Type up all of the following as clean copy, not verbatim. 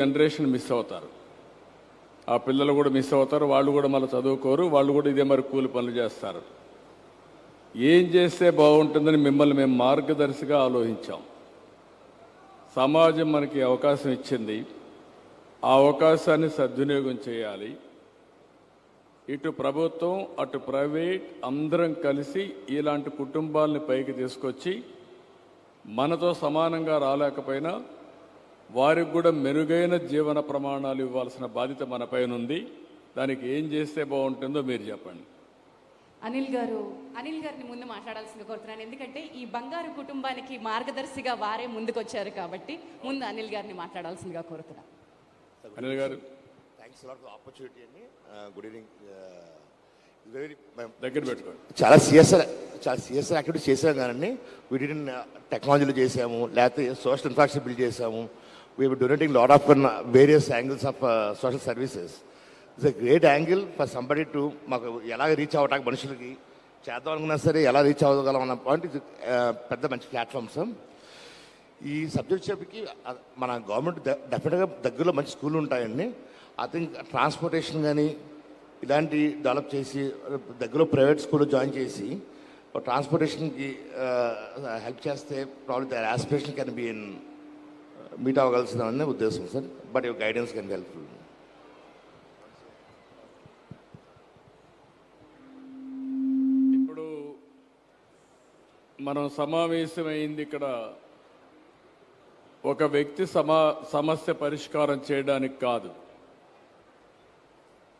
Generation miss అవుతారు. ఆ పిల్లలు కూడా మిస్ అవుతారు. వాళ్ళు కూడా మళ్ళీ చదువుకోరు. వాళ్ళు కూడా ఇదే మరి కూలి పనులు చేస్తారు. ఏం చేస్తే బాగుంటుందని మిమ్మల్ని మేము మార్గదర్శిగా ఆలోచించాం. సమాజం మనకి అవకాశం ఇచ్చింది. ఆ అవకాశాన్ని సద్వినియోగం చేయాలి. ఇటు ప్రభుత్వం అటు ప్రైవేట్ అందరం కలిసి ఇలాంటి కుటుంబాలని పైకి తీసుకొచ్చి మనతో సమానంగా రాలేకపోయినా వారికి కూడా మెరుగైన జీవన ప్రమాణాలు ఇవ్వాల్సిన బాధ్యత మన పైన ఉంది. దానికి ఏం చేస్తే బాగుంటుందో మీరు చెప్పండి. అనిల్ గారిని ముందు మాట్లాడాల్సింది కోరుతున్నాను. ఎందుకంటే ఈ బంగారు కుటుంబానికి మార్గదర్శిగా వారే ముందుకొచ్చారు కాబట్టి ముందు అనిల్ గారిని మాట్లాడాల్సిందిగా కోరుతున్నాను. అనిల్ గారు, థ్యాంక్స్ లాట్ ఫర్ ఆపర్చునిటీ అండి. Good evening. దగ్గర పెట్టుకోండి. చాలా సిఎస్ఆర్ యాక్టివిటీస్ చేసాం కానీ వీటిని టెక్నాలజీలో చేసాము, లేకపోతే సోషల్ ఇన్ఫ్రాస్ట్రక్చర్ బిల్డ్ చేసాము. We're donating lot of various angles of social services. It's a great angle for somebody to మాకు ఎలా రీచ్ అవ్వటానికి మనుషులకి చేద్దాం అనుకున్నా సరే ఎలా రీచ్ అవ్వగలం అన్న పాయింట్ ఇది పెద్ద మంచి ప్లాట్ఫామ్స్. ఈ సబ్జెక్ట్ చెప్పి మన గవర్నమెంట్ డెఫినెట్గా దగ్గరలో మంచి స్కూళ్ళు ఉంటాయండి. ఐ థింక్ ట్రాన్స్పోర్టేషన్ కానీ ఇలాంటి డెవలప్ చేసి దగ్గరలో ప్రైవేట్ స్కూల్లో జాయిన్ చేసి ట్రాన్స్పోర్టేషన్కి హెల్ప్ చేస్తే problem their aspiration can be in meet అవ్వగలిసిన ఉద్దేశం sir. But your guidance can helpful. ఇప్పుడు మనం సమావేశమైంది ఇక్కడ ఒక వ్యక్తి సమస్య పరిష్కారం చేయడానికి కాదు.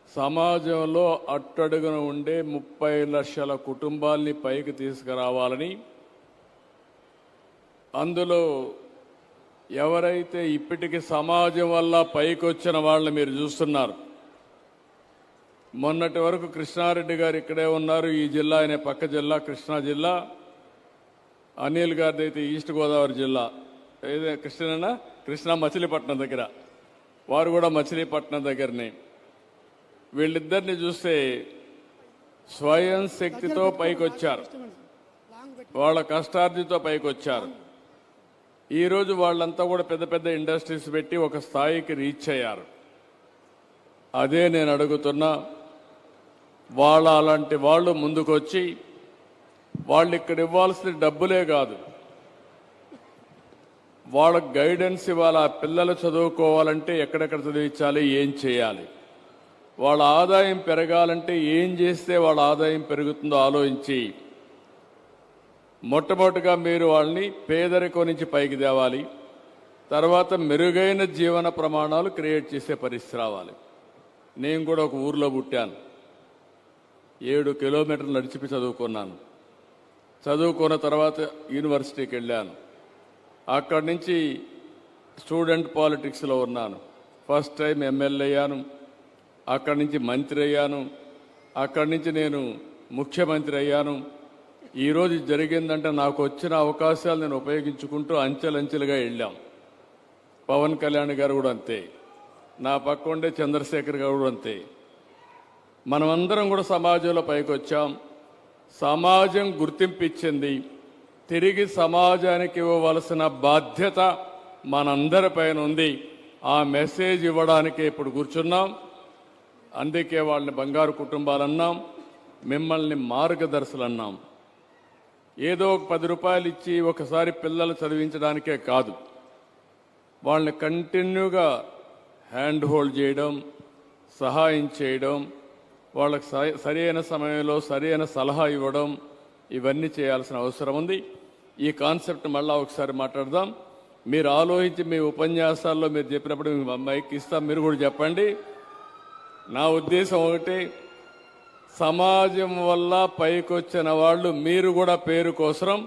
సమాజంలో అట్టడుగున ఉండే 30 లక్షల కుటుంబాల్ని పైకి తీసుకురావాలని, అందులో ఎవరైతే ఇప్పటికి సమాజం వల్ల పైకి వచ్చిన వాళ్ళని మీరు చూస్తున్నారు. మొన్నటి వరకు కృష్ణారెడ్డి గారు ఇక్కడే ఉన్నారు. ఈ జిల్లా ఆయన పక్క జిల్లా కృష్ణా జిల్లా. అనిల్ గారిది అయితే ఈస్ట్ గోదావరి జిల్లా. కృష్ణా మచిలీపట్నం దగ్గర, వారు కూడా మచిలీపట్నం దగ్గరనే. వీళ్ళిద్దరిని చూస్తే స్వయం శక్తితో పైకొచ్చారు, వాళ్ళ కష్టార్జితో పైకొచ్చారు. ఈరోజు వాళ్ళంతా కూడా పెద్ద పెద్ద ఇండస్ట్రీస్ పెట్టి ఒక స్థాయికి రీచ్ అయ్యారు. అదే నేను అడుగుతున్నా, అలాంటి వాళ్ళు ముందుకొచ్చి వాళ్ళు ఇక్కడ ఇవ్వాల్సిన డబ్బులే కాదు, వాళ్ళకు గైడెన్స్ ఇవ్వాలి. ఆ పిల్లలు చదువుకోవాలంటే ఎక్కడెక్కడ చదివించాలి, ఏం చేయాలి, వాళ్ళ ఆదాయం పెరగాలంటే ఏం చేస్తే వాళ్ళ ఆదాయం పెరుగుతుందో ఆలోచించి మొట్టమొదటిగా మీరు వాళ్ళని పేదరికం నుంచి పైకి తేవాలి. తర్వాత మెరుగైన జీవన ప్రమాణాలు క్రియేట్ చేసే పరిస్థితి రావాలి. నేను కూడా ఒక ఊర్లో పుట్టాను. 7 కిలోమీటర్లు నడిచిపి చదువుకున్నాను. చదువుకున్న తర్వాత యూనివర్సిటీకి వెళ్ళాను. అక్కడి నుంచి స్టూడెంట్ పాలిటిక్స్లో ఉన్నాను. ఫస్ట్ టైం ఎమ్మెల్యే అయ్యాను. అక్కడి నుంచి మంత్రి అయ్యాను. అక్కడి నుంచి నేను ముఖ్యమంత్రి అయ్యాను. ఈరోజు జరిగిందంటే నాకు వచ్చిన అవకాశాలు నేను ఉపయోగించుకుంటూ అంచెలంచెలుగా వెళ్ళాం. పవన్ కళ్యాణ్ గారు కూడా అంతే, నా పక్క ఉండే చంద్రశేఖర్ గారు కూడా అంతే. మనమందరం కూడా సమాజంలో పైకి వచ్చాం. సమాజం గుర్తింపు ఇచ్చింది. తిరిగి సమాజానికి ఇవ్వవలసిన బాధ్యత మనందరిపైన ఉంది. ఆ మెసేజ్ ఇవ్వడానికే ఇప్పుడు కూర్చున్నాం. అందుకే వాళ్ళని బంగారు కుటుంబాలు అన్నాం, మిమ్మల్ని మార్గదర్శులు అన్నాం. ఏదో ఒక 10 రూపాయలు ఇచ్చి ఒకసారి పిల్లలు చదివించడానికే కాదు, వాళ్ళని కంటిన్యూగా హ్యాండ్ హోల్డ్ చేయడం, సహాయం చేయడం, వాళ్ళకి సరైన సమయంలో సరైన సలహా ఇవ్వడం, ఇవన్నీ చేయాల్సిన అవసరం ఉంది. ఈ కాన్సెప్ట్ మళ్ళా ఒకసారి మాట్లాడదాం. మీరు ఆలోచించి మీ ఉపన్యాసాల్లో మీరు చెప్పినప్పుడు మీ మైక్ ఇస్తాం, మీరు కూడా చెప్పండి. నా ఉద్దేశం ఒకటి, సమాజం వల్ల పైకొచ్చిన వాళ్ళు మీరు కూడా పేరు కోసం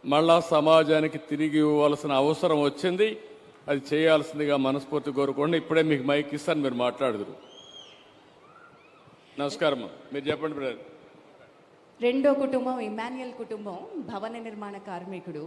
మళ్ళా సమాజానికి తిరిగి ఇవ్వాల్సిన అవసరం వచ్చింది. అది చేయాల్సిందిగా మనస్ఫూర్తి కోరుకోండి. ఇప్పుడే మీకు మైక్ ఇస్తాను, మీరు మాట్లాడుదురు. నమస్కారం, మీరు చెప్పండి బ్రదర్. రెండో కుటుంబం ఇమాన్యుయల్ కుటుంబం, భవన నిర్మాణ కార్మికుడు.